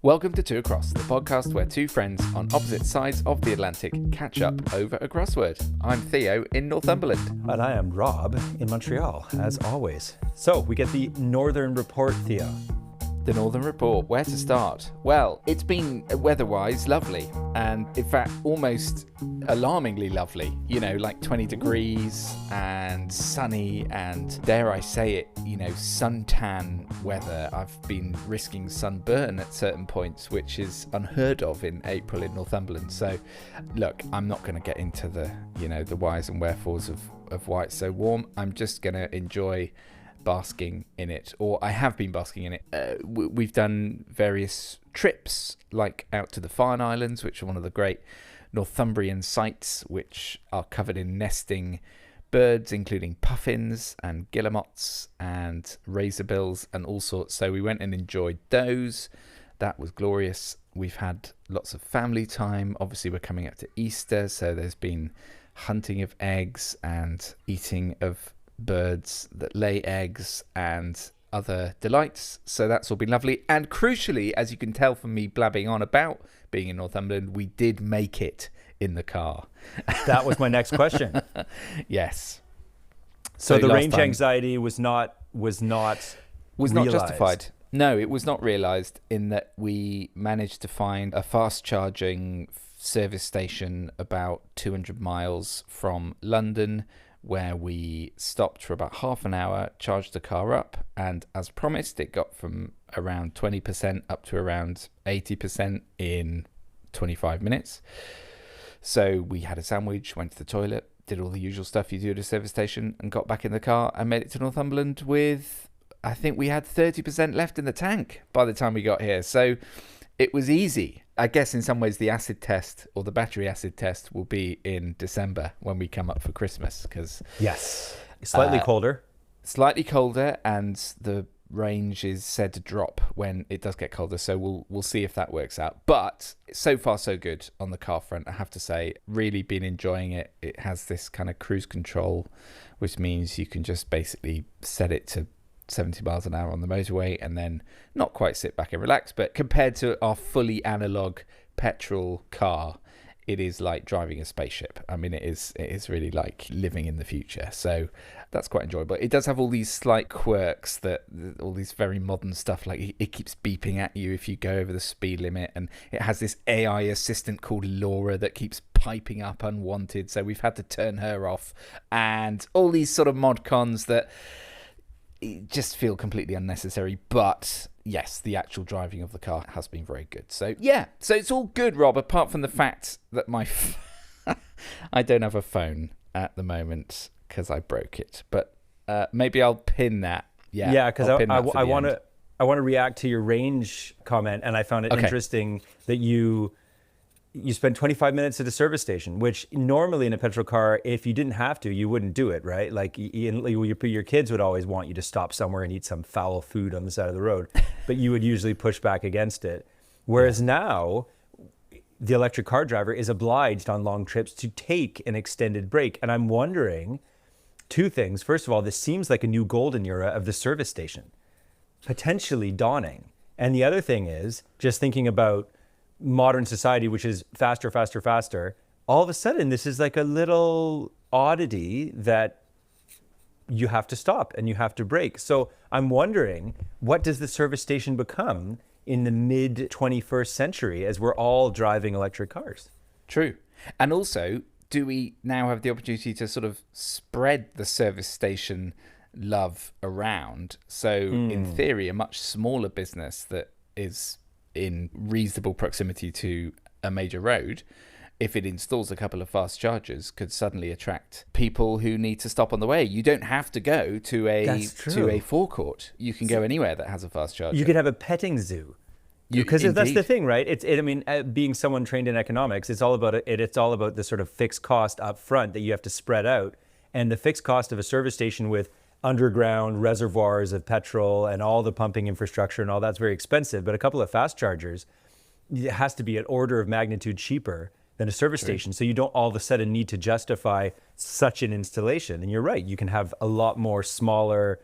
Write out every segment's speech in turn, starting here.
Welcome to Two Across, the podcast where two friends on opposite sides of the Atlantic catch up over a crossword. I'm Theo in Northumberland. And I am Rob in Montreal, as always. So we get the Northern Report, Theo. The Northern Report, where to start? Well, it's been weather-wise lovely, and in fact almost alarmingly lovely, you know, like 20 degrees and sunny and, dare I say it, you know, suntan weather. I've been risking sunburn at certain points, which is unheard of in April in Northumberland. So look, I'm not going to get into the, you know, the whys and wherefores of why it's so warm. I'm just going to enjoy basking in it, or I have been basking in it. We've done various trips, like out to the Farne Islands, which are one of the great Northumbrian sites, which are covered in nesting birds, including puffins and guillemots and razorbills and all sorts. So we went and enjoyed those. That was glorious. We've had lots of family time. Obviously, we're coming up to Easter, so there's been hunting of eggs and eating of birds that lay eggs and other delights. So that's all been lovely. And crucially, as you can tell from me blabbing on about being in Northumberland, we did make it in the car. That was my next question. Yes. So the range anxiety was not justified. No, it was not realised, in that we managed to find a fast charging service station about 200 miles from London, where we stopped for about half an hour, charged the car up, and as promised, it got from around 20% up to around 80% in 25 minutes. So we had a sandwich, went to the toilet, did all the usual stuff you do at a service station, and got back in the car and made it to Northumberland with, I think we had 30% left in the tank by the time we got here. So it was easy. I guess in some ways the acid test, or the battery acid test, will be in December when we come up for Christmas, because yes, slightly colder, and the range is said to drop when it does get colder. So we'll see if that works out. But so far so good on the car front, I have to say. Really been enjoying it. It has this kind of cruise control, which means you can just basically set it to 70 miles an hour on the motorway and then not quite sit back and relax. But compared to our fully analog petrol car, it is like driving a spaceship. I mean, it is really like living in the future. So that's quite enjoyable. It does have all these slight quirks, all these very modern stuff, like it keeps beeping at you if you go over the speed limit, and it has this AI assistant called Laura that keeps piping up unwanted, so we've had to turn her off, and all these sort of mod cons that just feel completely unnecessary. But yes, the actual driving of the car has been very good. So yeah, so it's all good, Rob, apart from the fact that I don't have a phone at the moment because I broke it. But maybe I'll pin that. Yeah, because I want to react to your range comment, and I found it interesting that you spend 25 minutes at a service station, which normally in a petrol car, if you didn't have to, you wouldn't do it, right? Like your kids would always want you to stop somewhere and eat some foul food on the side of the road, but you would usually push back against it. Whereas now, the electric car driver is obliged on long trips to take an extended break. And I'm wondering two things. First of all, this seems like a new golden era of the service station, potentially dawning. And the other thing is, just thinking about modern society, which is faster, all of a sudden this is like a little oddity that you have to stop and you have to brake. So I'm wondering, what does the service station become in the mid 21st century as we're all driving electric cars? True. And also, do we now have the opportunity to sort of spread the service station love around? So in theory, a much smaller business that is in reasonable proximity to a major road, if it installs a couple of fast chargers, could suddenly attract people who need to stop on the way. You don't have to go to a forecourt. You can go anywhere that has a fast charger. You could have a petting zoo. Because that's the thing, right? Being someone trained in economics, it's all about the sort of fixed cost up front that you have to spread out, and the fixed cost of a service station with underground reservoirs of petrol and all the pumping infrastructure and all that's very expensive. But a couple of fast chargers, it has to be an order of magnitude cheaper than a service station. So you don't all of a sudden need to justify such an installation. And you're right, you can have a lot more smaller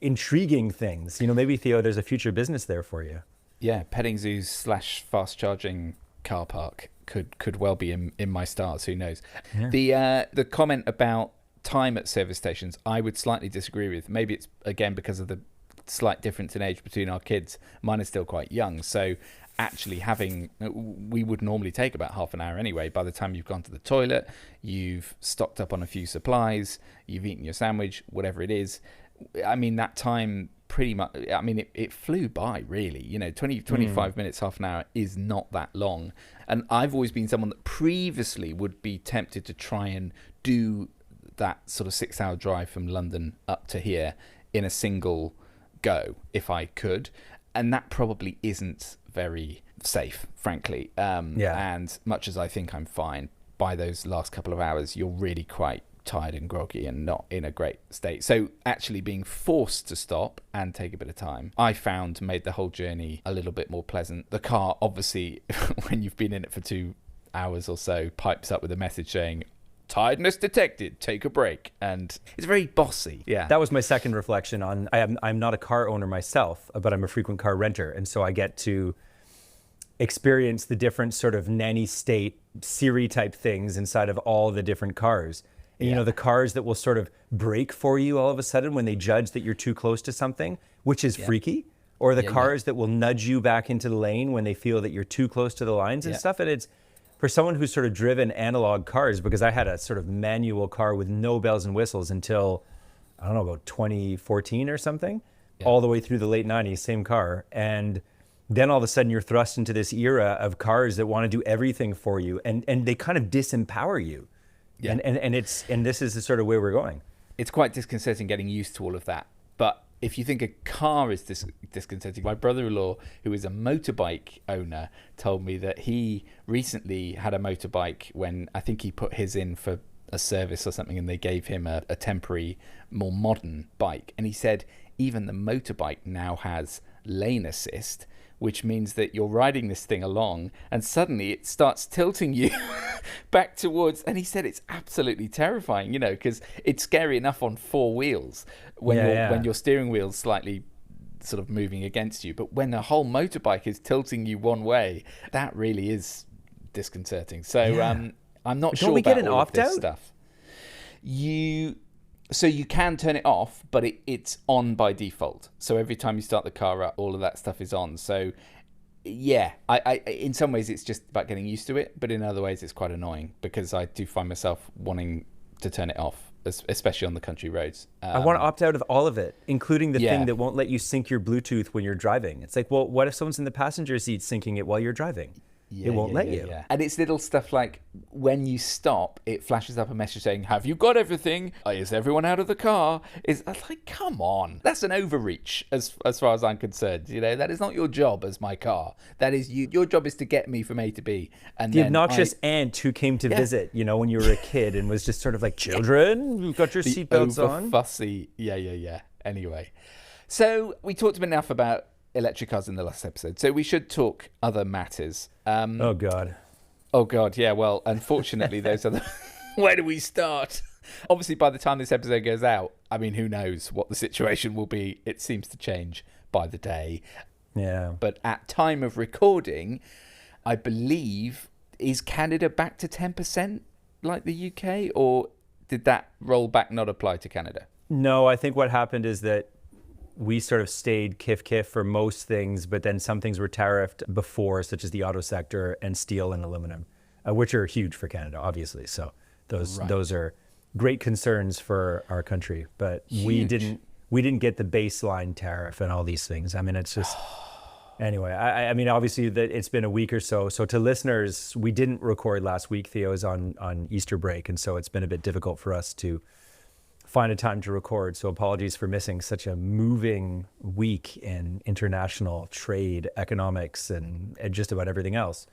intriguing things. Maybe, Theo, there's a future business there for you. Yeah, petting zoos / fast charging car park could well be in my stars. Who knows? Yeah. The comment about time at service stations, I would slightly disagree with. Maybe it's again because of the slight difference in age between our kids. Mine is still quite young, so actually we would normally take about half an hour anyway. By the time you've gone to the toilet, you've stocked up on a few supplies, you've eaten your sandwich, whatever it is. I mean, that time pretty much, I mean, it flew by, really. 25 minutes, half an hour is not that long. And I've always been someone that previously would be tempted to try and do that sort of 6-hour drive from London up to here in a single go, if I could. And that probably isn't very safe, frankly. And much as I think I'm fine, by those last couple of hours, you're really quite tired and groggy and not in a great state. So actually being forced to stop and take a bit of time, I found made the whole journey a little bit more pleasant. The car, obviously, when you've been in it for 2 hours or so, pipes up with a message saying, "Tiredness detected, take a break." And it's very bossy. Yeah. That was my second reflection on, I'm not a car owner myself, but I'm a frequent car renter. And so I get to experience the different sort of nanny state Siri type things inside of all the different cars. And, the cars that will sort of brake for you all of a sudden when they judge that you're too close to something, which is freaky. Or the cars that will nudge you back into the lane when they feel that you're too close to the lines and stuff. And it's, for someone who's sort of driven analog cars, because I had a sort of manual car with no bells and whistles until, I don't know, about 2014 or something, all the way through the late 90s, same car. And then all of a sudden you're thrust into this era of cars that want to do everything for you, and they kind of disempower you. Yeah. And this is the sort of way we're going. It's quite disconcerting getting used to all of that. But if you think a car is disconcerting, my brother-in-law, who is a motorbike owner, told me that he recently had a motorbike when I think he put his in for a service or something, and they gave him a temporary, more modern bike. And he said even the motorbike now has lane assist, which means that you're riding this thing along and suddenly it starts tilting you back towards, and he said it's absolutely terrifying, because it's scary enough on 4 wheels when your steering wheel's slightly sort of moving against you, but when the whole motorbike is tilting you one way, that really is disconcerting. So I'm not sure about all of this stuff. So you can turn it off, but it's on by default. So every time you start the car up, all of that stuff is on. So yeah, I in some ways it's just about getting used to it, but in other ways it's quite annoying because I do find myself wanting to turn it off, especially on the country roads. I want to opt out of all of it, including the thing that won't let you sync your Bluetooth when you're driving. It's like, well, what if someone's in the passenger seat syncing it while you're driving? It won't let you. Yeah. And it's little stuff like when you stop, it flashes up a message saying, "Have you got everything? Is everyone out of the car?" It's like, come on. That's an overreach as far as I'm concerned. That is not your job as my car. That is you. Your job is to get me from A to B. And the obnoxious aunt who came to visit, when you were a kid and was just sort of like, "Children, you've got your seatbelts on." Fussy. Yeah. Anyway, so we talked enough about electric cars in the last episode, so we should talk other matters. Oh god, yeah. Well, unfortunately, those are the... Where do we start? Obviously, by the time this episode goes out, I mean, who knows what the situation will be? It seems to change by the day. Yeah. But at time of recording, I believe, is Canada back to 10% like the UK, or did that rollback not apply to Canada? No, I think what happened is that we sort of stayed kiff for most things, but then some things were tariffed before, such as the auto sector and steel and aluminum, which are huge for Canada, obviously. So those are great concerns for our country. But we didn't get the baseline tariff and all these things. I mean, it's just anyway. I mean, obviously that it's been a week or so. So to listeners, we didn't record last week. Theo's on Easter break, and so it's been a bit difficult for us to find a time to record. So apologies for missing such a moving week in international trade, economics, and just about everything else.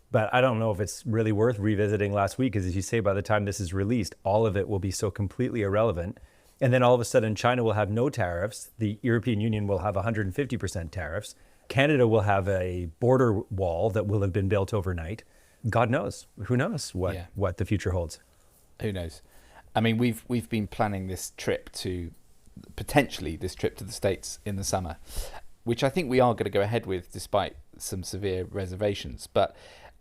But I don't know if it's really worth revisiting last week, because as you say, by the time this is released, all of it will be so completely irrelevant. And then all of a sudden, China will have no tariffs. The European Union will have 150% tariffs. Canada will have a border wall that will have been built overnight. God knows. Who knows what the future holds? Who knows? I mean, we've been planning this trip to potentially this trip to the States in the summer, which I think we are going to go ahead with despite some severe reservations. But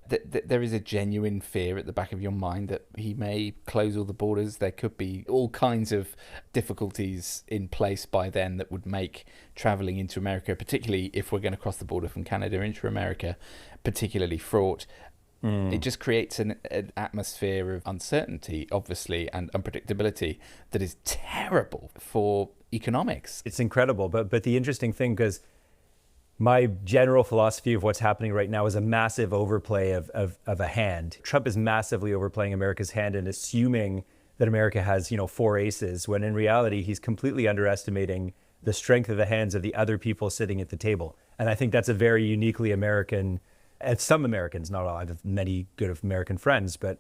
there is a genuine fear at the back of your mind that he may close all the borders. There could be all kinds of difficulties in place by then that would make travelling into America, particularly if we're going to cross the border from Canada into America, particularly fraught. It just creates an atmosphere of uncertainty, obviously, and unpredictability that is terrible for economics. It's incredible. But the interesting thing, because my general philosophy of what's happening right now is a massive overplay of a hand. Trump is massively overplaying America's hand and assuming that America has, 4 aces, when in reality, he's completely underestimating the strength of the hands of the other people sitting at the table. And I think that's a very uniquely American, and some Americans, not all, I have many good American friends, but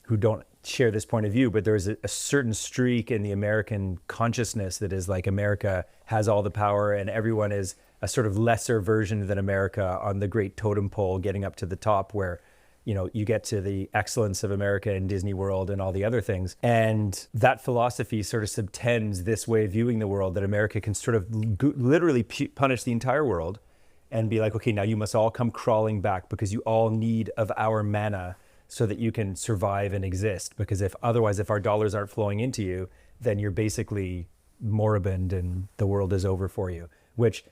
who don't share this point of view. But there's a certain streak in the American consciousness that is like America has all the power and everyone is a sort of lesser version than America on the great totem pole, getting up to the top where, you get to the excellence of America and Disney World and all the other things. And that philosophy sort of subtends this way of viewing the world, that America can sort of literally punish the entire world and be like, okay, now you must all come crawling back because you all need of our manna so that you can survive and exist. Because if our dollars aren't flowing into you, then you're basically moribund and the world is over for you, which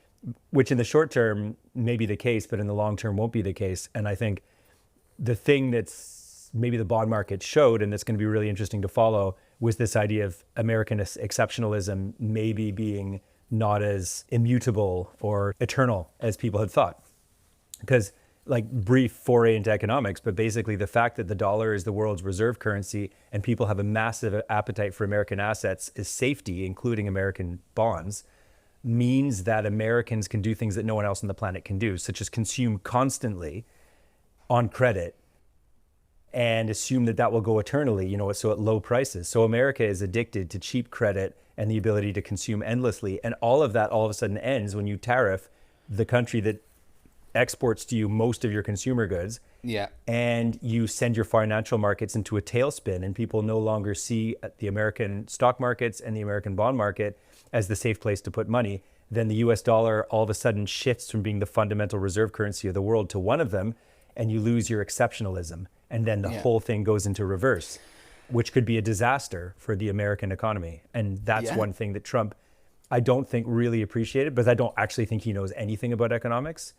in the short term may be the case, but in the long term won't be the case. And I think the thing that's maybe the bond market showed, and that's going to be really interesting to follow, was this idea of American exceptionalism maybe being not as immutable or eternal as people had thought. Because, like, brief foray into economics, but basically the fact that the dollar is the world's reserve currency and people have a massive appetite for American assets as safety, including American bonds, means that Americans can do things that no one else on the planet can do, such as consume constantly on credit and assume that will go eternally, so at low prices. So America is addicted to cheap credit and the ability to consume endlessly. And all of that all of a sudden ends when you tariff the country that exports to you most of your consumer goods. Yeah. And you send your financial markets into a tailspin, and people no longer see the American stock markets and the American bond market as the safe place to put money. Then the US dollar all of a sudden shifts from being the fundamental reserve currency of the world to one of them, and you lose your exceptionalism. And then the whole thing goes into reverse, which could be a disaster for the American economy. And that's one thing that Trump, I don't think really appreciated, because I don't actually think he knows anything about economics.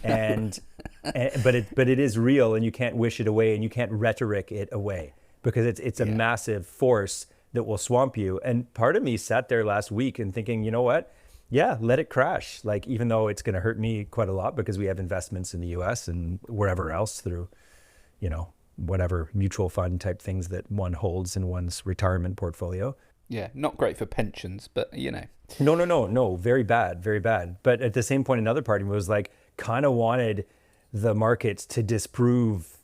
But it is real, and you can't wish it away, and you can't rhetoric it away, because it's a massive force that will swamp you. And part of me sat there last week and thinking, you know what? Yeah, let it crash. Like, even though it's going to hurt me quite a lot because we have investments in the US and wherever else through, whatever mutual fund type things that one holds in one's retirement portfolio. Yeah, not great for pensions, but No, very bad, very bad. But at the same point, another part of me was like, kind of wanted the markets to disprove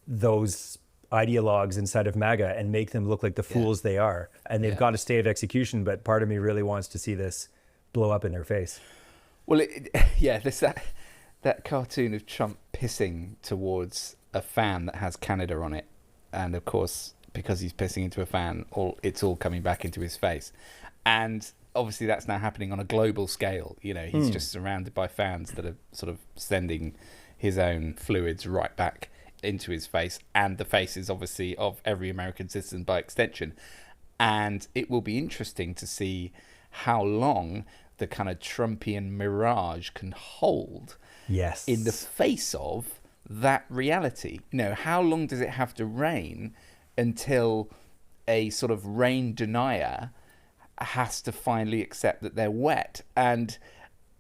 those ideologues inside of MAGA and make them look like the fools they are. And they've got a stay of execution, but part of me really wants to see this blow up in their face. Well, there's that cartoon of Trump pissing towards a fan that has Canada on it. And of course, because he's pissing into a fan, it's all coming back into his face. And obviously that's now happening on a global scale. He's just surrounded by fans that are sort of sending his own fluids right back into his face, and the faces obviously of every American citizen by extension. And it will be interesting to see how long the kind of Trumpian mirage can hold in the face of that reality. How long does it have to rain until a sort of rain denier has to finally accept that they're wet? And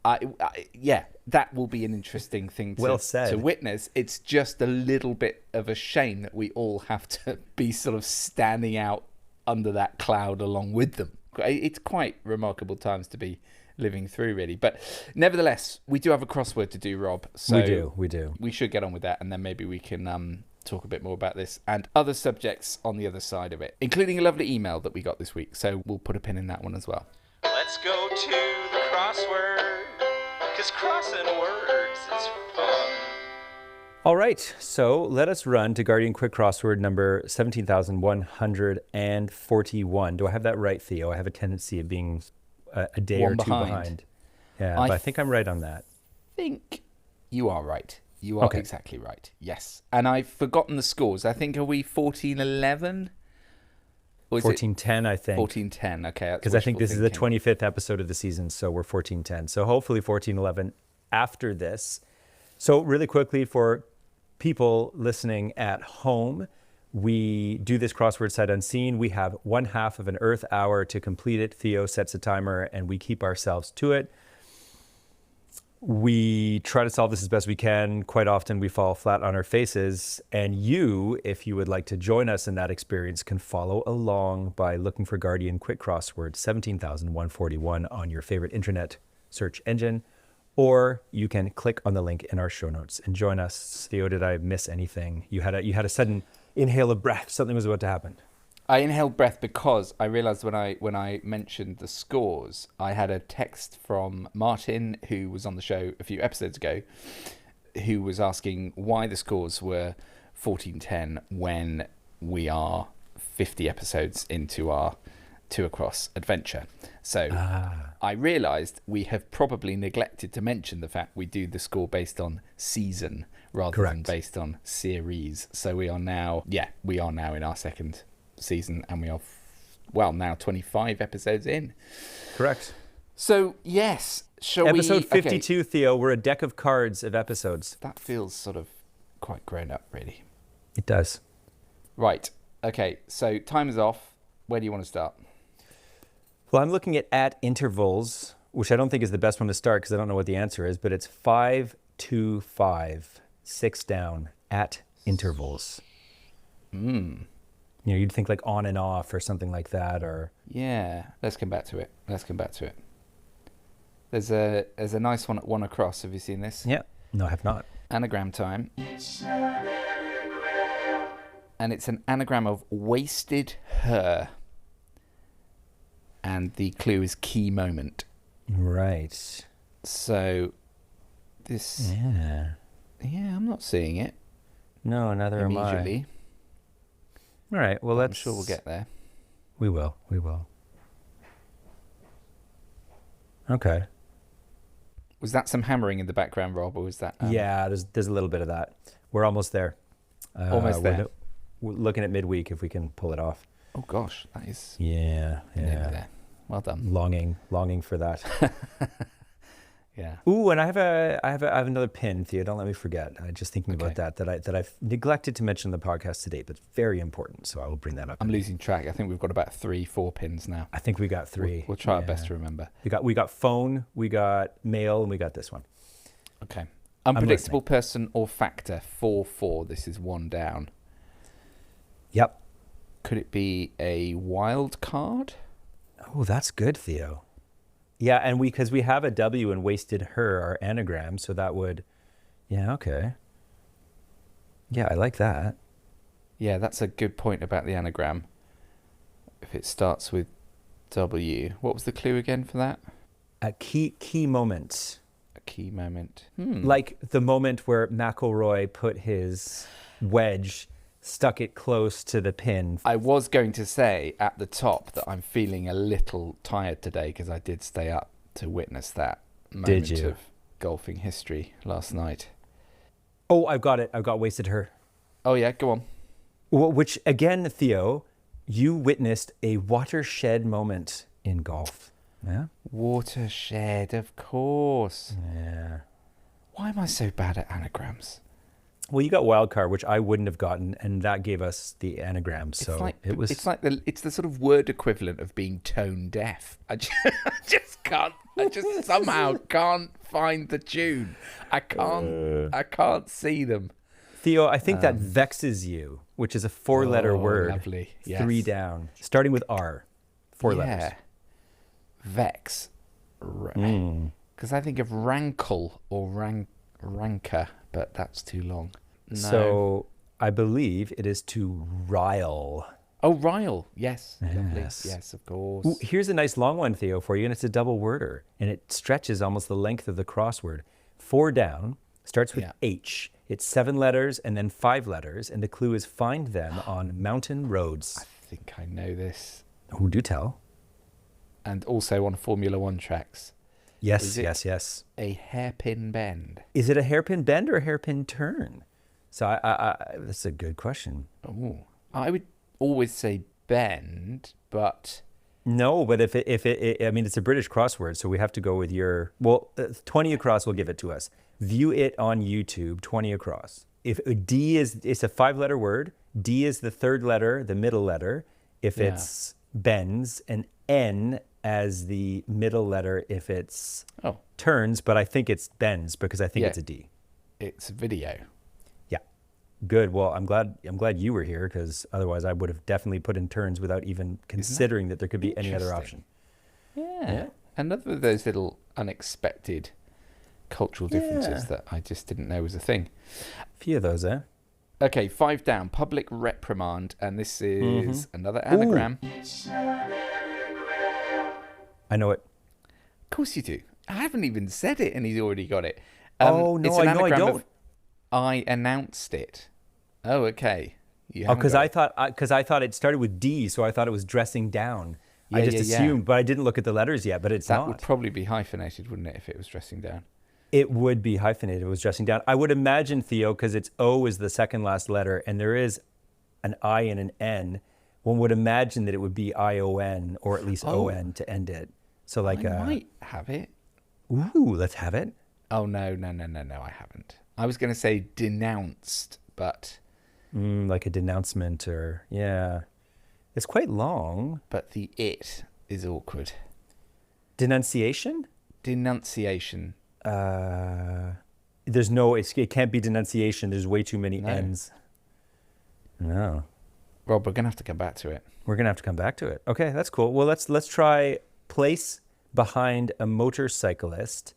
that will be an interesting thing to witness. It's just a little bit of a shame that we all have to be sort of standing out under that cloud along with them. It's quite remarkable times to be living through, really. But nevertheless, we do have a crossword to do, Rob. So we do. We should get on with that, and then maybe we can talk a bit more about this and other subjects on the other side of it, including a lovely email that we got this week. So we'll put a pin in that one as well. Let's go to the crossword, because crossing words is fun. All right, so let us run to Guardian Quick Crossword number 17,141. Do I have that right, Theo? I have a tendency of being a day One or two behind. Yeah, but I think I'm right on that. I think you are right. You are exactly right. Yes. And I've forgotten the scores. I think, are we 14-11? 14-10, I think. 14-10, okay. Because I think this is the 25th episode of the season, so we're 14-10. So hopefully 14-11 after this. So really quickly for people listening at home, we do this crossword sight unseen. We have 1/2 of an Earth hour to complete it. Theo sets a timer and we keep ourselves to it. We try to solve this as best we can. Quite often we fall flat on our faces. And you, if you would like to join us in that experience, can follow along by looking for Guardian Quick Crossword 17,141 on your favorite internet search engine. Or you can click on the link in our show notes and join us. Theo, did I miss anything? You had a sudden inhale of breath. Something was about to happen. I inhaled breath because I realised when I mentioned the scores, I had a text from Martin, who was on the show a few episodes ago, who was asking why the scores were 14-10 when we are 50 episodes into our Two Across adventure. So I realised we have probably neglected to mention the fact we do the score based on season rather than based on series. So we are now in our second season, and we are now 25 episodes in. Correct. So yes, episode 52, okay. Theo, we're a deck of cards of episodes. That feels sort of quite grown up, really. It does. Right. Okay, so time is off. Where do you want to start? Well, I'm looking at intervals, which I don't think is the best one to start because I don't know what the answer is, but it's 5-2-5, 6 down at intervals. You know, you'd think like on and off or something like that, or... Yeah, let's come back to it. There's a nice one at one across. Have you seen this? Yeah. No, I have not. Anagram time. And it's an anagram of wasted her. And the clue is key moment. Right. So, this... Yeah, I'm not seeing it. No, neither am I. Immediately. All right, well, I'm sure we'll get there. We will. Okay. Was that some hammering in the background, Rob, or was that... Yeah, there's a little bit of that. We're almost there. Almost there. We're looking at midweek if we can pull it off. Oh, gosh, that is... Yeah. There. Well done. Longing for that. Yeah. Ooh, and I have another pin, Theo. Don't let me forget. I'm just thinking about that I've neglected to mention in the podcast today, but very important. So I will bring that up. I'm losing track. I think we've got about 3-4 pins now. I think we got 3. We'll try our best to remember. We got phone, we got mail, and we got this one. Okay. Unpredictable person or factor 4-4. This is 1 down. Yep. Could it be a wild card? Oh, that's good, Theo. Yeah, and because we have a W in wasted her, our anagram, so that would, okay. Yeah, I like that. Yeah, that's a good point about the anagram. If it starts with W. What was the clue again for that? A key moment. A key moment. Like the moment where McIlroy put his wedge, stuck it close to the pin. I was going to say at the top that I'm feeling a little tired today because I did stay up to witness that moment of golfing history last night. Oh, I've got it. I've got wasted her. Oh, yeah, go on. Well, which, again, Theo, you witnessed a watershed moment in golf. Yeah? Watershed, of course. Yeah. Why am I so bad at anagrams? Well, you got wild card, which I wouldn't have gotten, and that gave us the anagram. So it's the sort of word equivalent of being tone deaf. I just somehow can't find the tune. I can't see them. Theo, I think that vexes you, which is a 4-letter word. Lovely. Yes. 3 down, starting with R. 4 letters. Vex. Because I think of rankle or rancor, but that's too long. No. So I believe it is to rile. Oh, rile. Yes. Lovely. Yes, of course. Ooh, here's a nice long one, Theo, for you, and it's a double worder, and it stretches almost the length of the crossword. 4 down, starts with H. It's 7 letters and then 5 letters, and the clue is find them on mountain roads. I think I know this. Oh, do tell. and also on Formula One tracks. Yes, yes. A hairpin bend. Is it a hairpin bend or a hairpin turn? So that's a good question. Oh, I would always say bend, but no. But if I mean, it's a British crossword, so we have to go with your. 20 across will give it to us. View it on YouTube. 20 across. If D is, it's a 5-letter word. D is the third letter, the middle letter. If it's bends, and N as the middle letter if it's turns, but I think it's bends because I think it's a D. It's video. Yeah. Good. Well, I'm glad you were here, because otherwise I would have definitely put in turns without even considering that there could be any other option. Yeah. Another of those little unexpected cultural differences that I just didn't know was a thing. A few of those, eh? Okay, 5 down. Public reprimand, and this is another anagram. I know it. Of course you do. I haven't even said it, and he's already got it. No, it's an I anagram don't. of I announced it. Oh, okay. Because I thought it started with D, so I thought it was dressing down. I just assumed, but I didn't look at the letters yet. But it's not. That would probably be hyphenated, wouldn't it, if it was dressing down? It would be hyphenated. It was dressing down. I would imagine, Theo, because it's O is the second last letter, and there is an I and an N. One would imagine that it would be ION or at least ON to end it. So like I might have it. Ooh, let's have it. Oh no, I haven't. I was going to say denounced, but like a denouncement or it's quite long. But the it is awkward. Denunciation. There's no. It can't be denunciation. There's way too many N's. No. Rob, we're gonna have to come back to it. We're gonna have to come back to it. Okay, that's cool. Well, let's try place behind a motorcyclist.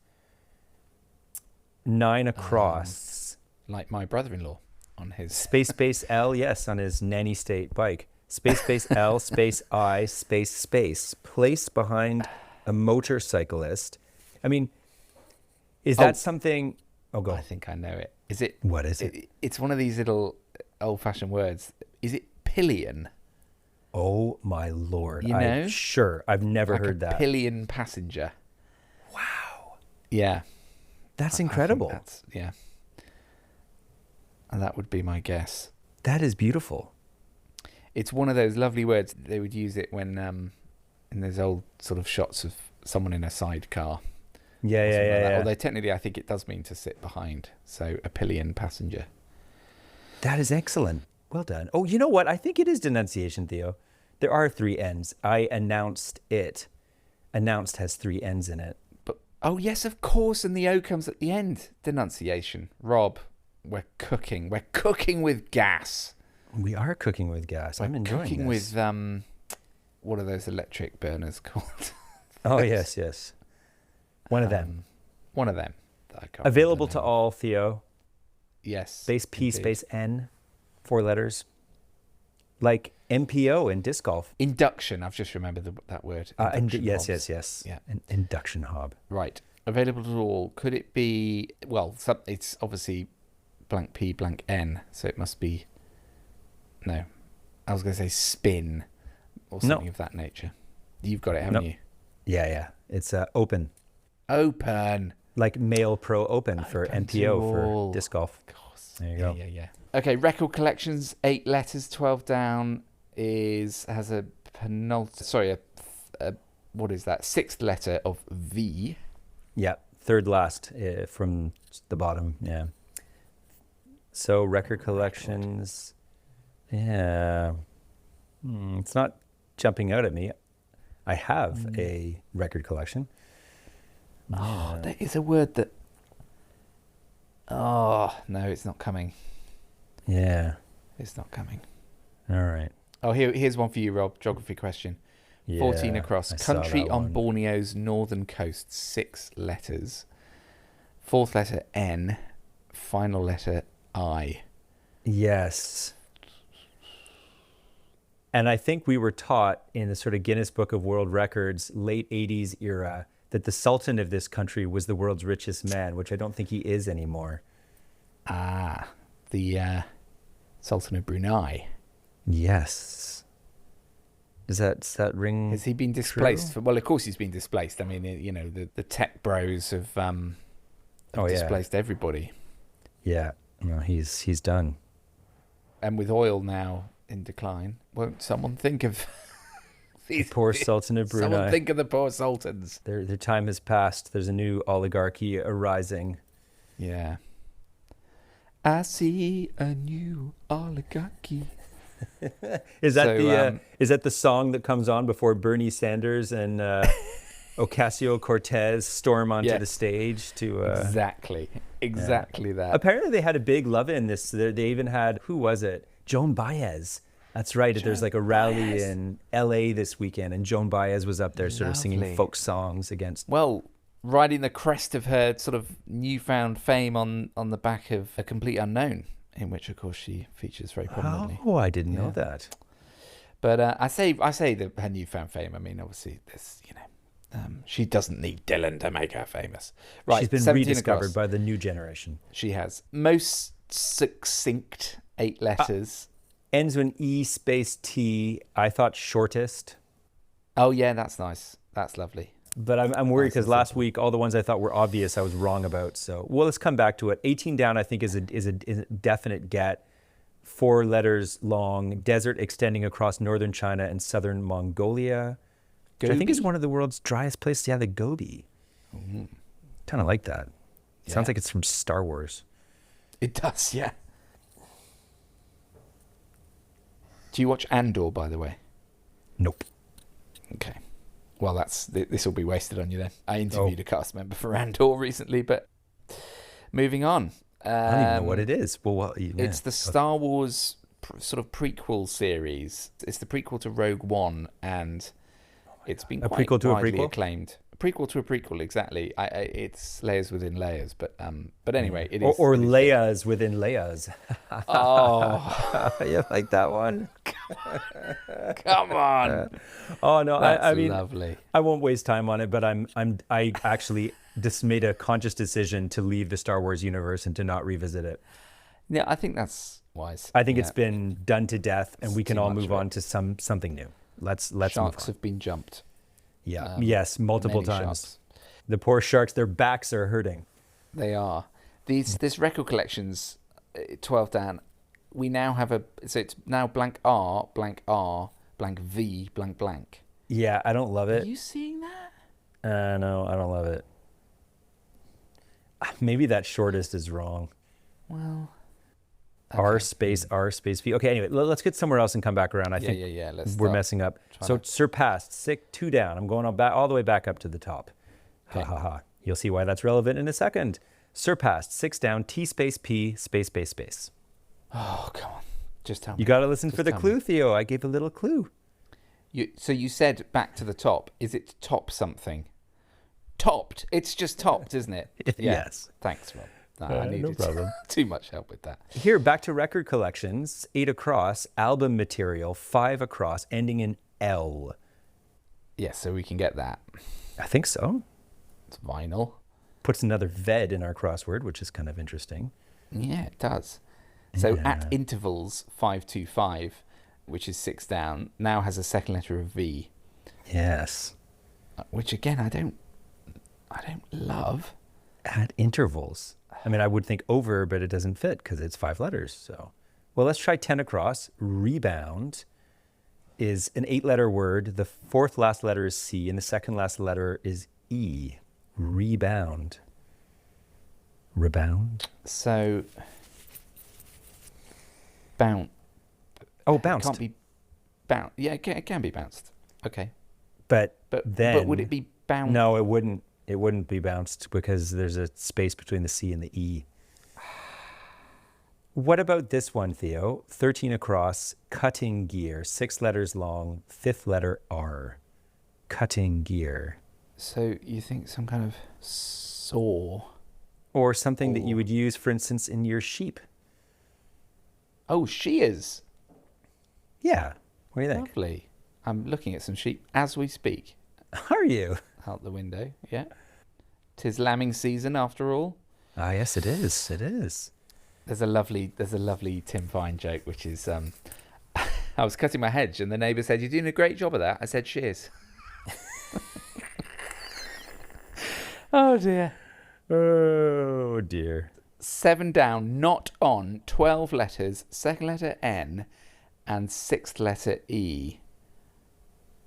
9 across. Like my brother-in-law on his space L. Yes, on his nanny state bike. Space L space I space place behind a motorcyclist. I mean, is that something? Oh, go. I think I know it. Is it? What is it? It's one of these little old-fashioned words. Is it pillion? Oh my lord! You know? I've never heard that. Pillion passenger. Wow. Yeah. That's incredible. And that would be my guess. That is beautiful. It's one of those lovely words. They would use it when in those old sort of shots of someone in a sidecar. Yeah. Although technically I think it does mean to sit behind. So a pillion passenger. That is excellent. Well done. Oh, you know what? I think it is denunciation, Theo. There are 3 N's. I announced it. Announced has 3 N's in it. But oh yes, of course, and the O comes at the end. Denunciation. Rob, we're cooking. We're cooking with gas. We are cooking with gas. I'm enjoying cooking this. with what are those electric burners called? Oh yes. One of them. One of them. Available to all, Theo. Yes. Space P, space N, 4 letters. Like MPO in disc golf. Induction. I've just remembered that word. Yes. Yeah. An induction hob. Right. Available to all. Could it be? Well, it's obviously blank P blank N, so it must be. No, I was going to say spin or something of that nature. You've got it, haven't you? Yeah. It's open. Open. Like Male Pro Open for MPO for disc golf. Of course. There you go. Yeah. Okay, record collections, 8 letters, 12 down has a what is that? 6th letter of V. Yeah, 3rd last from the bottom. Yeah. So record collections. Yeah. It's not jumping out at me. I have a record collection. Oh, there is a word that. Oh no, it's not coming. Yeah, it's not coming. All right. Oh, here's one for you, Rob. Geography question. 14 across. Country on Borneo's northern coast. 6 letters. 4th letter N. Final letter I. Yes. And I think we were taught in the sort of Guinness Book of World Records, late 80s era, that the Sultan of this country was the world's richest man, which I don't think he is anymore. Ah, the Sultan of Brunei. Yes. Does that ring? Has he been displaced? Well, of course he's been displaced. I mean, the tech bros have displaced everybody. Yeah, no, he's done. And with oil now in decline, won't someone think of the poor Sultan of Brunei? Someone think of the poor sultans. Their time has passed. There's a new oligarchy arising. Yeah. I see a new oligarchy. Is that the song that comes on before Bernie Sanders and Ocasio-Cortez storm onto the stage to exactly that. Apparently they had a big love in this. They even had, who was it? Joan Baez. That's right. There's like a rally in LA this weekend, and Joan Baez was up there sort of singing folk songs against. Well, riding the crest of her sort of newfound fame on the back of A Complete Unknown, in which of course she features very prominently. Oh, I didn't know that. But I say that her newfound fame. I mean, obviously, this she doesn't need Dylan to make her famous. Right, she's been rediscovered by the new generation. She has. Most succinct 8 letters. Ends with E space T. I thought shortest. Oh yeah, that's nice. That's lovely. But I'm worried because last week all the ones I thought were obvious I was wrong about. So let's come back to it. 18 down I think is a definite get. 4 letters long. Desert extending across northern China and southern Mongolia. Which I think is one of the world's driest places. Yeah, the Gobi. Mm-hmm. Kind of like that. Yeah. Sounds like it's from Star Wars. It does, yeah. Do you watch Andor, by the way? Nope. Okay. Well, this will be wasted on you then. I interviewed a cast member for Andor recently, but moving on. I don't even know what it is. It's the Star Wars sort of prequel series. It's the prequel to Rogue One, and it's been quite widely acclaimed. A prequel to a prequel, exactly. It's layers within layers, but anyway, it is. Or Leia's within Leia's. Oh, you like that one? Come on. Oh no, I mean, lovely. I won't waste time on it, but I actually just made a conscious decision to leave the Star Wars universe and to not revisit it. Yeah, I think that's wise. I think it's been done to death, and we can all move on to something new. Let's Sharks move on. have been jumped. Yeah. Yes, multiple times. Sharks. The poor sharks, their backs are hurting. They are. This record collection's 12 down. We now have so it's now blank R, blank V, blank blank. Yeah, I don't love it. Are you seeing that? No, I don't love it. Maybe that shortest is wrong. Well, okay. R space V. Okay, anyway, let's get somewhere else and come back around. I think we're messing up. So surpassed, 2 down. I'm going all the way back up to the top. Okay. Ha ha ha. You'll see why that's relevant in a second. Surpassed, 6 down, T space P space space space. Oh, come on. Just tell me. You got to listen for the clue, Theo. I gave a little clue. So you said back to the top. Is it top something? Topped. It's just topped, isn't it? Yeah. Yes. Thanks, Rob. I needed no problem. Too much help with that. Here, back to record collections. 8 across, album material, 5 across, ending in L. Yes, so we can get that. I think so. It's vinyl. Puts another VED in our crossword, which is kind of interesting. Yeah, it does. So at intervals, 525, which is 6 down, now has a second letter of V. Yes. Which again, I don't love. At intervals. I mean, I would think over, but it doesn't fit because it's 5 letters. So, well, let's try 10 across. Rebound is an 8-letter word. The 4th last letter is C, and the 2nd last letter is E. Rebound. Rebound. So, bounce. Oh, bounced. It can't be bounced. Yeah, it can be bounced. Okay. But would it be bounced? No, it wouldn't. It wouldn't be bounced because there's a space between the C and the E. What about this one, Theo? 13 across, cutting gear, 6 letters long, 5th letter R. Cutting gear. So you think some kind of saw? Or something that you would use, for instance, in your sheep. Oh, shears. Yeah. What do you think? Lovely. I'm looking at some sheep as we speak. Are you? Out the window, yeah. 'Tis lambing season after all. Ah, yes, it is. It is. There's a lovely Tim Vine joke, which is I was cutting my hedge and the neighbour said, "You're doing a great job of that." I said, "Cheers." Oh dear. Oh dear. 7 down, not on, 12 letters, second letter N and sixth letter E.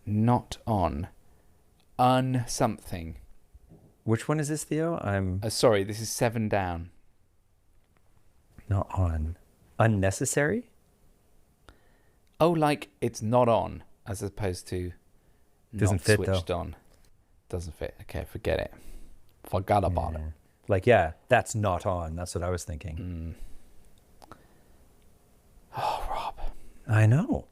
Not on. Something. Which one is this, Theo? I'm Sorry, this is 7 down. not on. Unnecessary? Oh, like it's not on as opposed to Doesn't not fit, switched though. on. Doesn't fit. Okay, forget it. Forgot about it. Like, yeah, that's not on. That's what I was thinking. Oh, Rob. I know.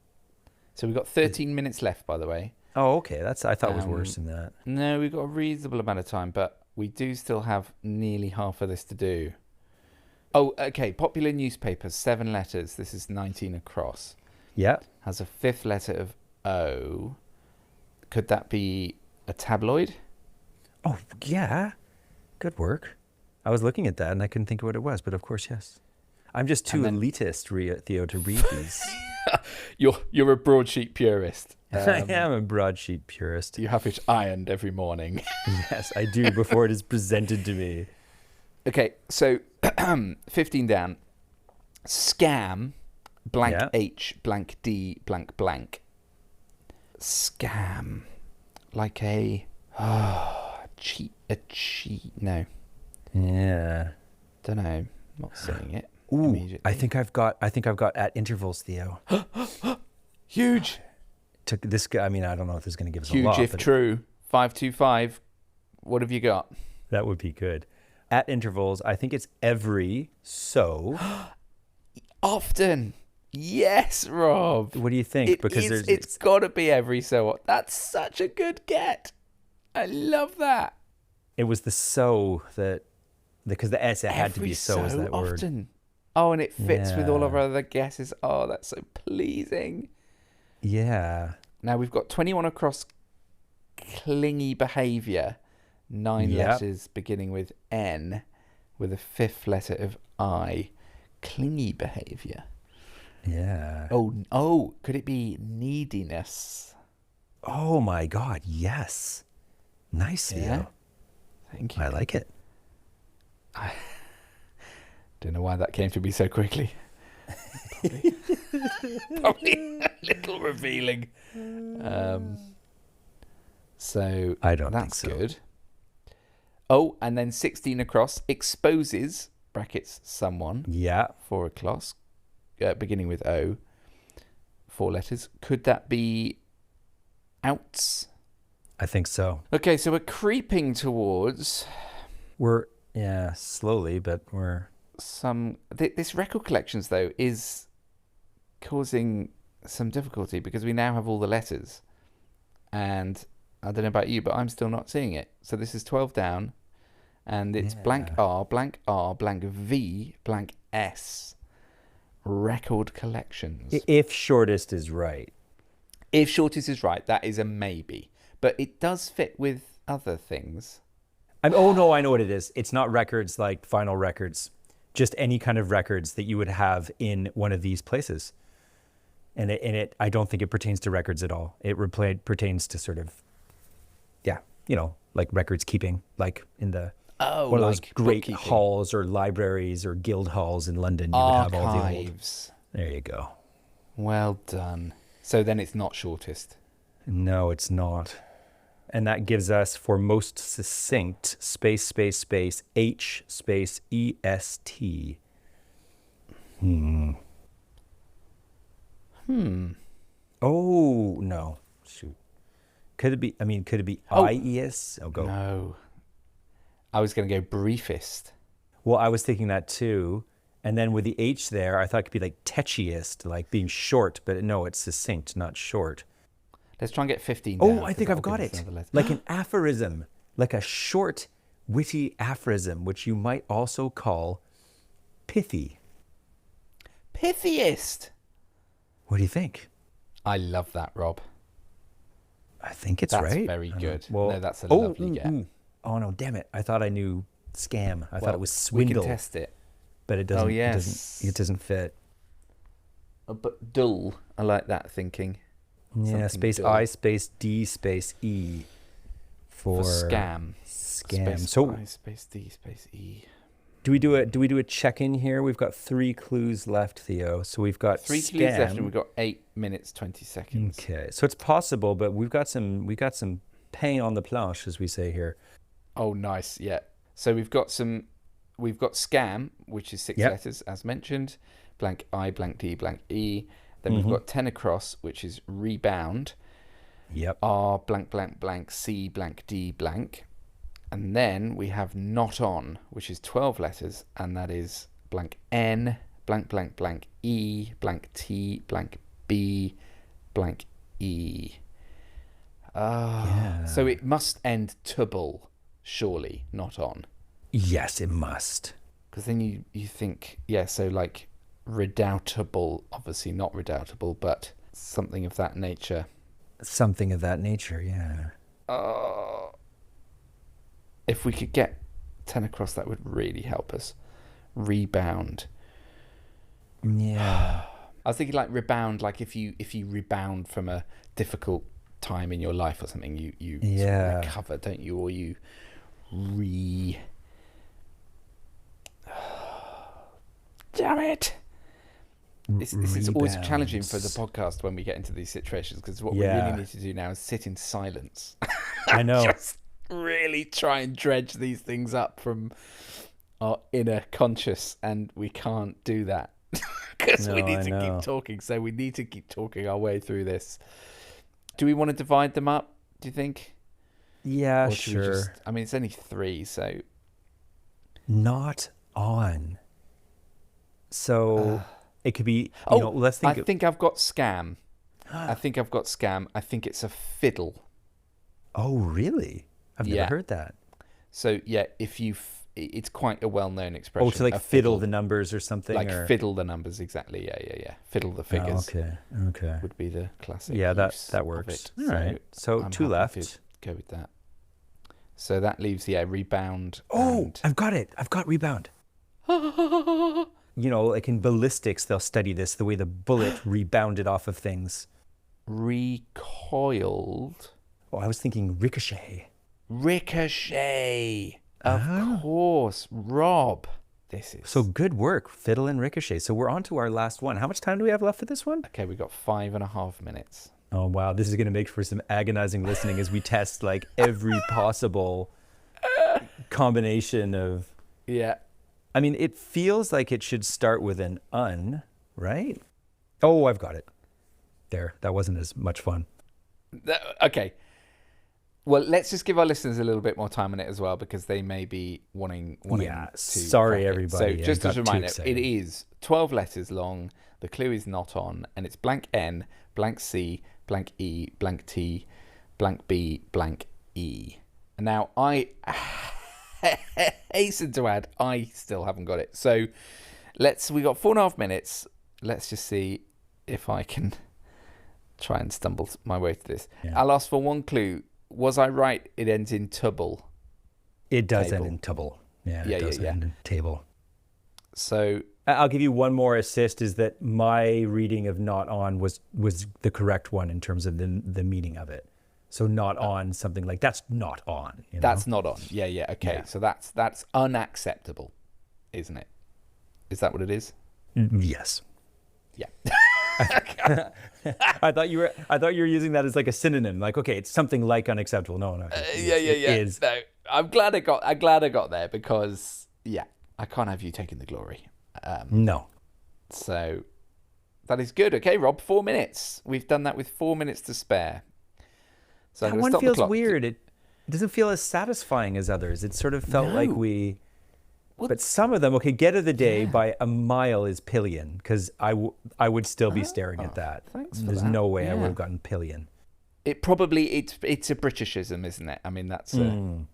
So we've got 13 minutes left, by the way. Oh, okay. I thought it was worse than that. No, we've got a reasonable amount of time, but we do still have nearly half of this to do. Oh, okay. Popular newspapers, 7 letters. This is 19 across. Yeah. Has a fifth letter of O. Could that be a tabloid? Oh, yeah. Good work. I was looking at that and I couldn't think of what it was, but of course, yes. I'm just too elitist, Theo, to read these. You're a broadsheet purist. I am a broadsheet purist. You have it ironed every morning. Yes, I do, before it is presented to me. Okay, so 15 down. Scam, blank Yeah. H, blank D, blank blank. Scam. Like cheat, no. Yeah. Don't know. Not seeing it. Ooh, immediately. I think I've got at intervals, Theo. Huge. Took this guy. I mean, I don't know if this is going to give us a Huge lot, if but true. 525. What have you got? that would be good. At intervals, I think it's every so. Often. Yes, Rob. What do you think? It's got to be every so often. That's such a good get. I love that. It was the so that because the S had to be so as that word. Often. Oh, and it fits with all of our other guesses. Oh, that's so pleasing. Yeah. Now we've got 21 across clingy behaviour. 9 letters beginning with N with a fifth letter of I. Clingy behaviour. Yeah. Oh, could it be neediness? Oh my God, yes. Nice, Theo. Yeah. Thank you. I like it. Don't know why that came to me so quickly. Probably a little revealing. So I don't that's think so. good. Oh, and then 16 across exposes brackets someone. Yeah. 4 across, beginning with O. 4 letters. Could that be outs? I think so. Okay, so we're creeping towards We're slowly, but we're some. This record collections though is causing some difficulty because we now have all the letters, and I don't know about you, but I'm still not seeing it. So this is 12 down, and it's blank R, blank V, blank S. Record collections. if shortest is right. If shortest is right, that is a maybe, but it does fit with other things. Oh no, I know what it is. It's not records like vinyl records, just any kind of records that you would have in one of these places. And I don't think it pertains to records at all. It pertains to sort of, like records keeping, like in the one of those great halls or libraries or guild halls in London. You would have all the Archives. There you go. Well done. So then it's not shortest. No, it's not. And that gives us for most succinct space H space EST. Oh no! Shoot. Could it be IES? Oh, go. No. I was going to go briefest. Well, I was thinking that too. And then with the H there, I thought it could be like tetchiest, like being short, but no, it's succinct, not short. Let's try and get 15 down. Oh, I think I've got it. Like an aphorism, like a short, witty aphorism, which you might also call pithy. Pithiest. What do you think? I love that, Rob. I think it's That's right. very good. Well, No, that's a lovely get. Oh no, damn it! I thought I knew scam. I thought it was We swindle. can test it. But it doesn't. Oh, yes. It doesn't fit. But dull. I like that thinking. Yeah, space dull. I, space D, space E for scam. Scam. So I, space D, space E. Do we do a check-in here? We've got 3 clues left, Theo. So we've got 3 scam. clues left, and we've got 8 minutes 20 seconds. Okay, so it's possible, but we've got some pain on the planche, as we say here. Oh, nice. Yeah. So we've got scam, which is 6 letters, as mentioned. Blank I, blank D, blank E. Then we've got 10 across, which is rebound. Yep. R, blank, blank, blank, C, blank, D, blank. And then we have not on, which is 12 letters, and that is blank N, blank, blank, blank E, blank T, blank B, blank E. So it must end tubble, surely, not on. Yes, it must. Because then you think, so like redoubtable, obviously not redoubtable, but something of that nature. Something of that nature, yeah. If we could get 10 across, that would really help us. Rebound. Yeah. I was thinking like rebound, like if you rebound from a difficult time in your life or something, you sort of recover, don't you? Or you damn it. This is always challenging for the podcast when we get into these situations, because what we really need to do now is sit in silence. I know. Just really try and dredge these things up from our inner conscious, and we can't do that because we need to keep talking. So we need to keep talking our way through this. Do we want to divide them up, do you think? Yeah, sure. I mean, it's only 3, so... Not on. So it could be... let's think... I think I've got scam. I think it's a fiddle. Oh, really? I've never heard that. So, it's quite a well-known expression. Oh, to like fiddle the numbers or something? Like fiddle the numbers, exactly. Yeah. Fiddle the figures. Okay. Would be the classic. Yeah, that works. All right. So I'm 2 left. Go with that. So that leaves, rebound. Oh, I've got it. I've got rebound. Like in ballistics, they'll study this, the way the bullet rebounded off of things. Recoiled. Oh, I was thinking ricochet. Ricochet. Of course, Rob. This is so good work, fiddle and ricochet. So we're on to our last one. How much time do we have left for this one? Okay, we've got 5.5 minutes. Oh wow, this is going to make for some agonizing listening as we test like every possible combination of. Yeah. I mean, it feels like it should start with an un, right? Oh, I've got it. There, that wasn't as much fun. Okay. Well, let's just give our listeners a little bit more time on it as well, because they may be wanting to. Sorry, everybody. So just as a reminder, it is 12 letters long. The clue is not on, and it's blank N, blank C, blank E, blank T, blank B, blank E. Now, I hasten to add, I still haven't got it. So we got 4.5 minutes. Let's just see if I can try and stumble my way through this. Yeah. I'll ask for one clue. Was I right? It ends in tubble. It does end in tubble. Yeah, it does end in table. So I'll give you one more assist, is that my reading of not on was the correct one in terms of the meaning of it. So not on, something like that's not on. That's not on. Yeah. Okay. Yeah. So that's unacceptable, isn't it? Is that what it is? Yes. Yeah. I thought you were using that as like a synonym. Like, okay, it's something like unacceptable. No. It is. No, I'm glad I got there, because I can't have you taking the glory. No. So that is good. Okay, Rob, 4 minutes. We've done that with 4 minutes to spare. So that one feels weird. It doesn't feel as satisfying as others. It sort of felt like we... But some of them, okay, get of the day by a mile is Pillion, because I would still be staring at that. Thanks for There's that. no way I would have gotten Pillion. It probably, it's a Britishism, isn't it? I mean, that's and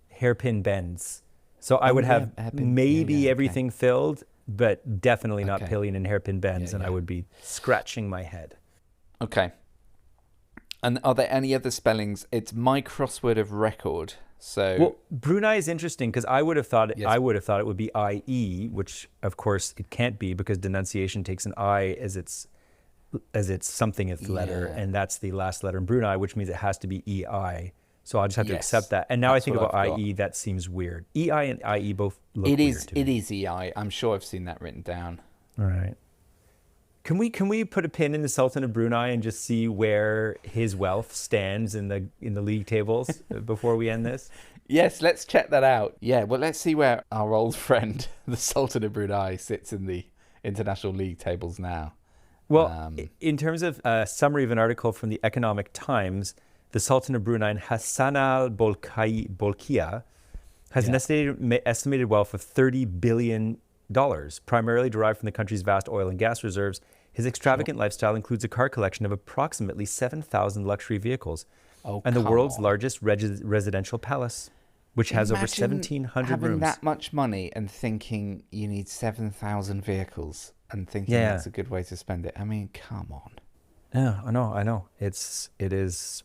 hairpin bends. So I would have maybe everything filled, but definitely not Pillion and hairpin bends, and I would be scratching my head. Okay. And are there any other spellings? It's my crossword of record. So Brunei is interesting because I would have thought it would be IE, which of course it can't be because denunciation takes an I as its somethingth letter, and that's the last letter in Brunei, which means it has to be EI. So I'll just have to accept that. And now I think about IE, that seems weird. EI and IE both look weird to me. It is EI. I'm sure I've seen that written down. All right. Can we put a pin in the Sultan of Brunei and just see where his wealth stands in the league tables before we end this? Yes, let's check that out. Yeah, well, let's see where our old friend, the Sultan of Brunei, sits in the international league tables now. Well, in terms of a summary of an article from the Economic Times, the Sultan of Brunei, Hassan al-Bolkiah, has an estimated wealth of $30 billion, primarily derived from the country's vast oil and gas reserves. His extravagant lifestyle includes a car collection of approximately 7,000 luxury vehicles and the world's largest residential palace, which has over 1,700 having rooms. That much money and thinking you need 7,000 vehicles and thinking that's a good way to spend it. I mean, come on. Yeah, I know. It is,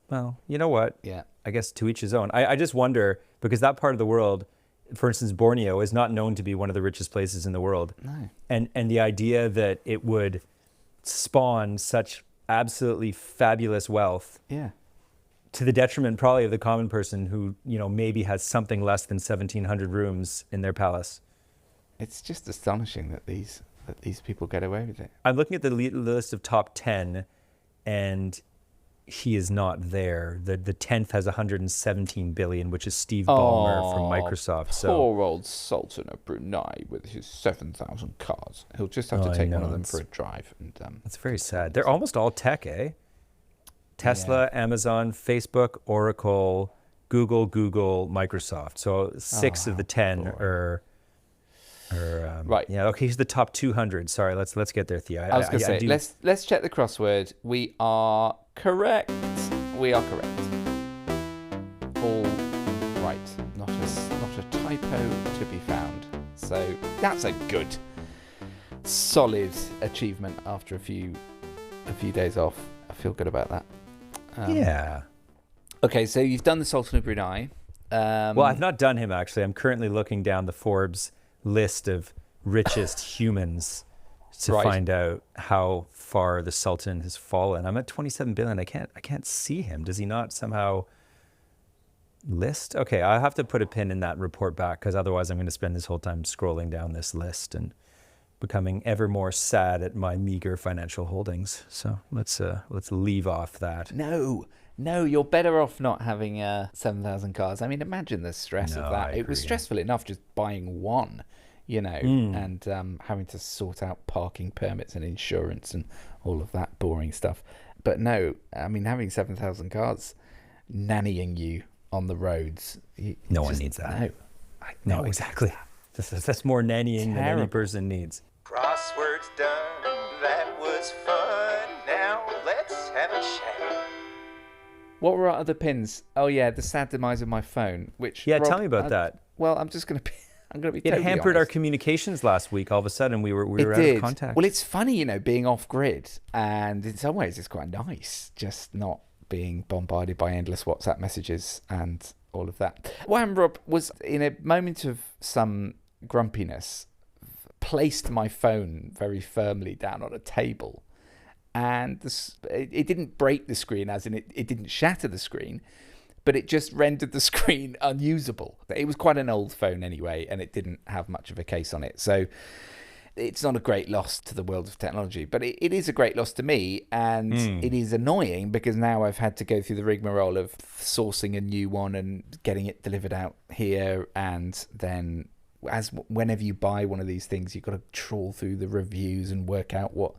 well, you know what? Yeah. I guess to each his own. I just wonder, because that part of the world, for instance, Borneo is not known to be one of the richest places in the world. No. And the idea that it would spawn such absolutely fabulous wealth to the detriment probably of the common person who, maybe has something less than 1,700 rooms in their palace. It's just astonishing that these people get away with it. I'm looking at the list of top 10 and he is not there. The 10th has 117 billion, which is Steve Ballmer from Microsoft. Poor old Sultan of Brunei with his 7,000 cars. He'll just have to take one of them for a drive. And that's very sad. They're almost all tech, eh? Tesla, Amazon, Facebook, Oracle, Google, Microsoft. So 6 of the 10 are right. Yeah. Okay. Here's the top 200. Sorry. Let's get there, Theo. I was going to say, let's check the crossword. We are correct. We are correct. All right. Not a typo to be found. So that's a good, solid achievement after a few days off. I feel good about that. Yeah. Okay. So you've done the Sultan of Brunei. Well, I've not done him actually. I'm currently looking down the Forbes list of richest humans to find out how far the Sultan has fallen. I'm at 27 billion. I can't see him. Does he not somehow list? Okay, I have to put a pin in that report back because otherwise I'm going to spend this whole time scrolling down this list and becoming ever more sad at my meager financial holdings. So let's leave off that. No, you're better off not having 7,000 cars. I mean, imagine the stress of that. It was stressful enough just buying one, and having to sort out parking permits and insurance and all of that boring stuff. But no, I mean, having 7,000 cars nannying you on the roads. No one needs that. No, exactly. That's more nannying than any person needs. Crosswords done. That was fun. Now let's have a chat. What were our other pins? Oh yeah, the sad demise of my phone. Which tell me about that. Well, I'm going to be. It totally hampered honest. our communications last week. All of a sudden, we were out of contact. Well, it's funny, being off grid, and in some ways, it's quite nice just not being bombarded by endless WhatsApp messages and all of that. Wham Rob was in a moment of some grumpiness, placed my phone very firmly down on a table. And it didn't break the screen, as in it didn't shatter the screen, but it just rendered the screen unusable. It was quite an old phone anyway, and it didn't have much of a case on it. So it's not a great loss to the world of technology, but it is a great loss to me. And it is annoying because now I've had to go through the rigmarole of sourcing a new one and getting it delivered out here. And then whenever you buy one of these things, you've got to trawl through the reviews and work out what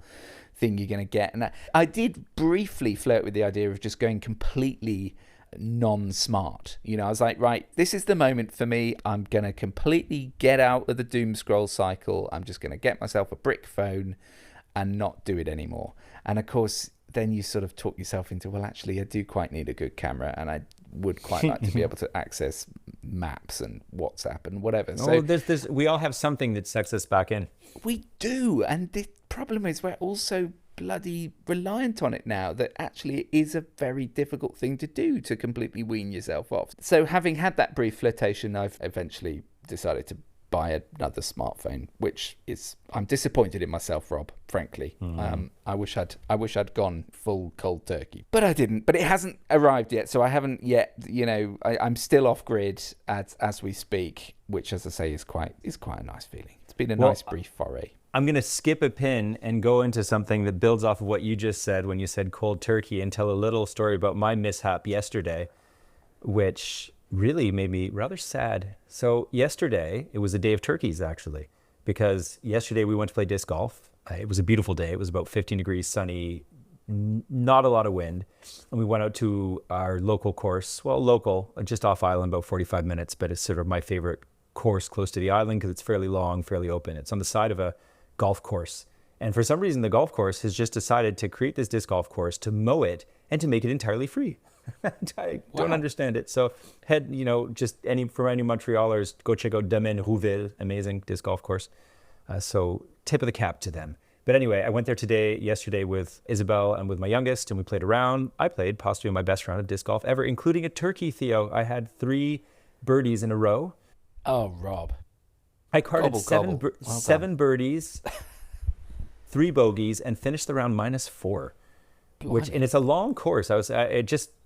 thing you're going to get. And I did briefly flirt with the idea of just going completely non-smart. I was like, right, this is the moment for me. I'm going to completely get out of the doom scroll cycle. I'm just going to get myself a brick phone and not do it anymore. And of course, then you sort of talk yourself into, well, actually, I do quite need a good camera, and I would quite like to be able to access maps and WhatsApp and whatever. So we all have something that sucks us back in. We do. And the problem is we're also bloody reliant on it now that actually it is a very difficult thing to do, to completely wean yourself off. So having had that brief flirtation, I've eventually decided to buy another smartphone, which is, I'm disappointed in myself, Rob, frankly. I wish I'd gone full cold turkey, but I didn't. But it hasn't arrived yet, so I haven't yet, I'm still off grid as we speak, which, as I say, is quite a nice feeling. It's been a nice brief foray. I'm going to skip a pin and go into something that builds off of what you just said when you said cold turkey, and tell a little story about my mishap yesterday, which really made me rather sad. So yesterday, it was a day of turkeys, actually, because yesterday we went to play disc golf. It was a beautiful day. It was about 15 degrees, sunny, not a lot of wind. And we went out to our local course. Well, local, just off island, about 45 minutes, but it's sort of my favorite course close to the island because it's fairly long, fairly open. It's on the side of a golf course. And for some reason, the golf course has just decided to create this disc golf course, to mow it, and to make it entirely free. I don't understand it. So head, just for any Montrealers, go check out Domaine Rouville, amazing disc golf course. So tip of the cap to them. But anyway, I went there yesterday with Isabel and with my youngest, and we played around. I played possibly my best round of disc golf ever, including a turkey, Theo. I had 3 birdies in a row. Oh, Rob. I carded seven birdies, 3 bogeys, and finished the round -4. And it's a long course.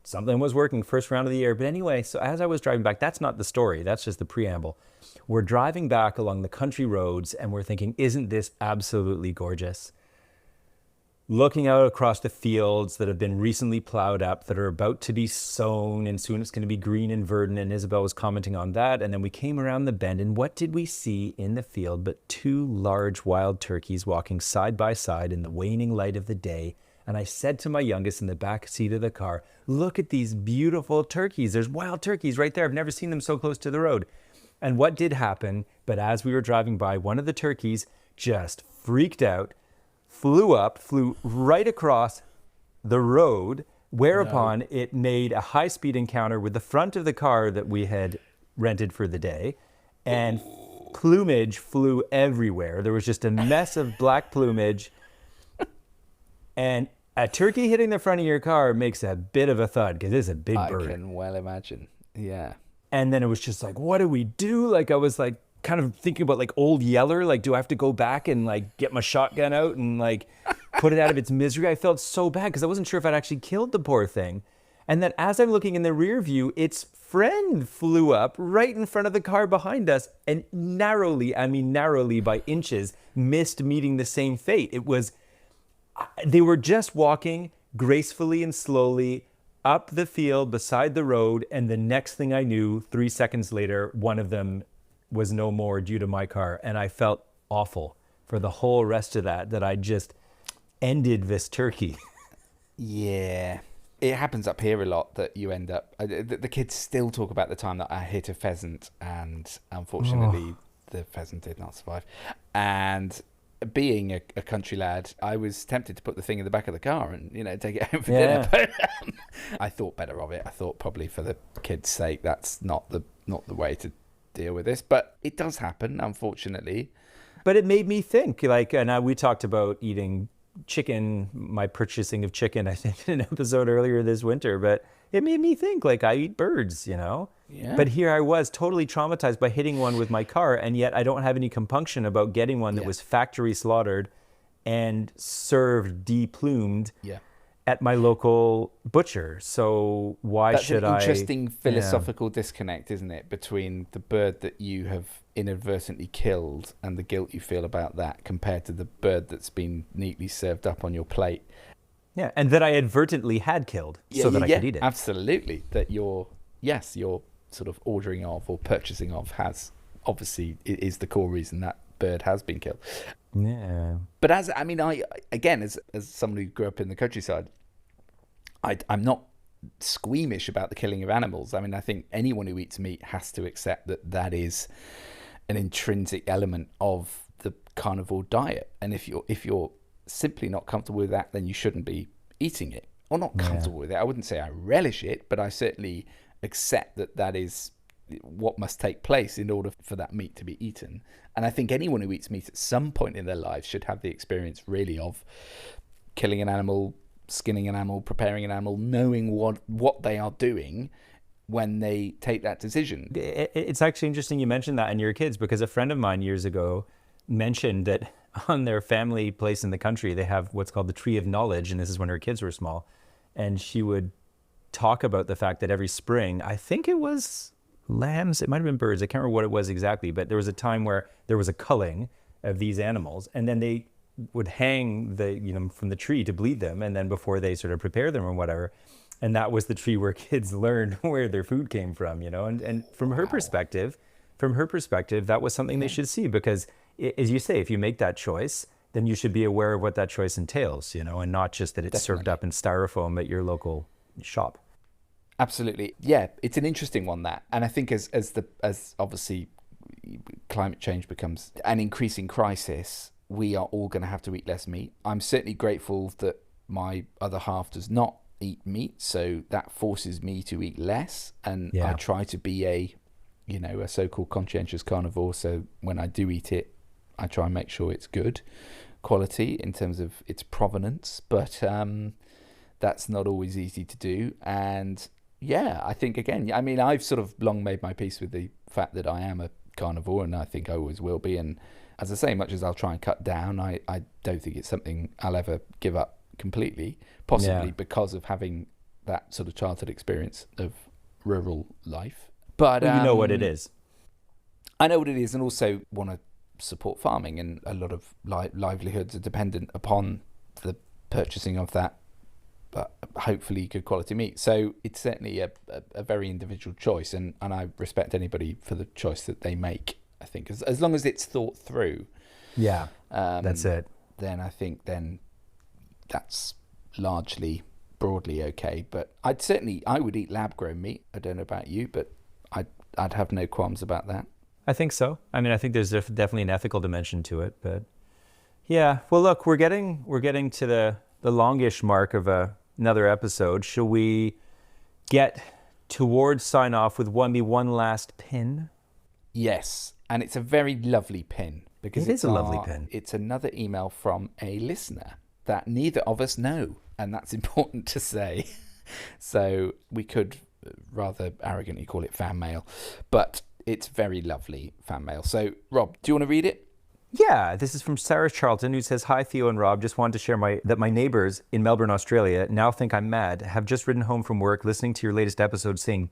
Something was working, first round of the year. But anyway, so as I was driving back, that's not the story. That's just the preamble. We're driving back along the country roads, and we're thinking, isn't this absolutely gorgeous? Looking out across the fields that have been recently plowed up, that are about to be sown, and soon it's going to be green and verdant. And Isabel was commenting on that. And then we came around the bend, and what did we see in the field but 2 large wild turkeys walking side by side in the waning light of the day. And I said to my youngest in the back seat of the car, look at these beautiful turkeys. There's wild turkeys right there. I've never seen them so close to the road. And what did happen? But as we were driving by, one of the turkeys just freaked out, flew right across the road, whereupon it made a high-speed encounter with the front of the car that we had rented for the day. And plumage flew everywhere. There was just a mess of black plumage. And a turkey hitting the front of your car makes a bit of a thud because it's a big bird. I can well imagine. Yeah. And then it was just like, what do we do? Like, I was like kind of thinking about like Old Yeller. Like, do I have to go back and like get my shotgun out and like put it out of its misery? I felt so bad because I wasn't sure if I'd actually killed the poor thing. And then as I'm looking in the rear view, its friend flew up right in front of the car behind us and narrowly by inches, missed meeting the same fate. They were just walking gracefully and slowly up the field beside the road, and the next thing I knew, 3 seconds later, one of them was no more due to my car. And I felt awful for the whole rest of that I just ended this turkey. Yeah. It happens up here a lot that you end up... The kids still talk about the time that I hit a pheasant, and unfortunately the pheasant did not survive. And... being a country lad, I was tempted to put the thing in the back of the car and, take it home for dinner. But I thought better of it. I thought probably for the kids' sake, that's not the way to deal with this. But it does happen, unfortunately. But it made me think, we talked about eating chicken, my purchasing of chicken, I think, in an episode earlier this winter. But it made me think, I eat birds, Yeah. But here I was totally traumatized by hitting one with my car, and yet I don't have any compunction about getting one that was factory slaughtered and served deplumed at my local butcher. So why should I... That's an interesting philosophical disconnect, isn't it, between the bird that you have inadvertently killed and the guilt you feel about that compared to the bird that's been neatly served up on your plate. Yeah, and that I inadvertently had killed so that I could eat it. Absolutely. That your sort of ordering of or purchasing of is the core reason that bird has been killed. Yeah. But as someone who grew up in the countryside, I'm not squeamish about the killing of animals. I mean, I think anyone who eats meat has to accept that is an intrinsic element of the carnivore diet. And if you're simply not comfortable with that, then you shouldn't be eating it. Or not comfortable with it. I wouldn't say I relish it, but I certainly accept that is what must take place in order for that meat to be eaten. And I think anyone who eats meat at some point in their lives should have the experience really of killing an animal, skinning an animal, preparing an animal, knowing what they are doing when they take that decision. It's actually interesting you mentioned that in your kids, because a friend of mine years ago mentioned that on their family place in the country, they have what's called the tree of knowledge. And this is when her kids were small. And she would talk about the fact that every spring, I think it was lambs, it might have been birds, I can't remember what it was exactly, but there was a time where there was a culling of these animals, and then they would hang from the tree to bleed them, and then before they sort of prepare them or whatever. And that was the tree where kids learned where their food came from, and from her perspective, that was something they should see, because as you say, if you make that choice, then you should be aware of what that choice entails, and not just that it's served up in styrofoam at your local shop. Absolutely. Yeah, it's an interesting one, that. And I think as obviously climate change becomes an increasing crisis, we are all going to have to eat less meat. I'm certainly grateful that my other half does not eat meat, so that forces me to eat less. And I try to be a so-called conscientious carnivore. So when I do eat it, I try and make sure it's good quality in terms of its provenance. But that's not always easy to do. And yeah, I think, again, I mean, I've sort of long made my peace with the fact that I am a carnivore, and I think I always will be. And as I say, much as I'll try and cut down, I don't think it's something I'll ever give up completely, possibly because of having that sort of childhood experience of rural life. But you know what it is. I know what it is, and also want to support farming, and a lot of livelihoods are dependent upon the purchasing of that, but hopefully good quality meat. So it's certainly a very individual choice, and I respect anybody for the choice that they make. I think as long as it's thought through, that's it. Then I think that's largely broadly okay. But I would eat lab grown meat. I don't know about you, but I'd have no qualms about that. I think so. I mean, I think there's definitely an ethical dimension to it, but yeah. Well, look, we're getting to the longish mark of another episode. Shall we get towards sign off with one last pin? Yes, and it's a very lovely pin, because it is a lovely pin. It's another email from a listener that neither of us know, and that's important to say. So we could rather arrogantly call it fan mail, but it's very lovely fan mail. So Rob, do you want to read it? Yeah, this is from Sarah Charlton, who says, "Hi, Theo and Rob. Just wanted to share that my neighbors in Melbourne, Australia, now think I'm mad, have just ridden home from work listening to your latest episode saying ...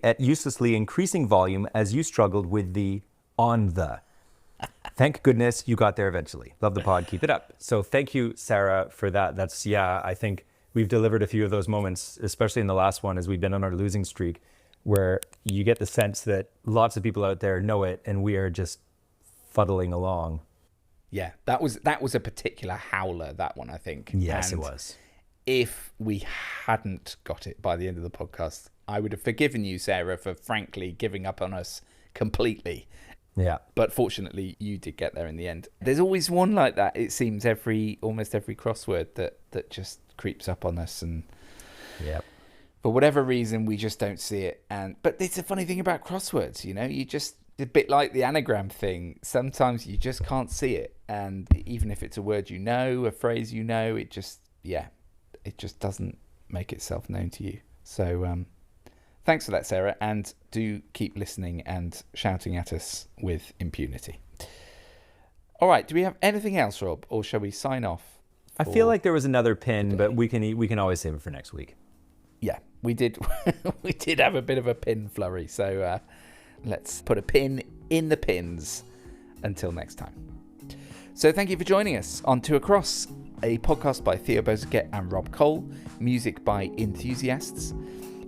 at uselessly increasing volume as you struggled with the on the. Thank goodness you got there eventually. Love the pod. Keep it up." So thank you, Sarah, for that. That's, I think we've delivered a few of those moments, especially in the last one as we've been on our losing streak, where you get the sense that lots of people out there know it and we are just fuddling along. Yeah, that was a particular howler, that one, I think. Yes, and it was. If we hadn't got it by the end of the podcast, I would have forgiven you, Sarah, for frankly giving up on us completely. Yeah. But fortunately, you did get there in the end. There's always one like that, it seems, almost every crossword that just creeps up on us, and for whatever reason, we just don't see it. But it's a funny thing about crosswords, you just, a bit like the anagram thing, sometimes you just can't see it. And even if it's a word a phrase it just doesn't make itself known to you. So thanks for that, Sarah, and do keep listening and shouting at us with impunity. All right, do we have anything else, Rob, or shall we sign off? I feel like there was another pin, but we can always save it for next week. Yeah, we did. We did have a bit of a pin flurry, so let's put a pin in the pins until next time. So thank you for joining us on Two Across, a podcast by Theo Bozaket and Rob Cole, music by Enthusiasts.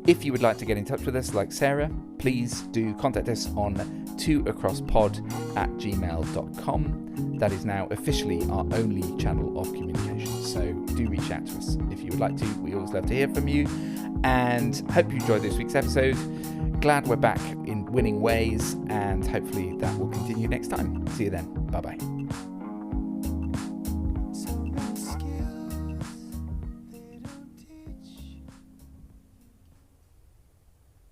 If you would like to get in touch with us like Sarah, please do contact us on twoacrosspod@gmail.com. That is now officially our only channel of communication, so do reach out to us if you would like to. We always love to hear from you, and hope you enjoyed this week's episode. Glad we're back in winning ways, and hopefully that will continue next time. See you then. Bye-bye.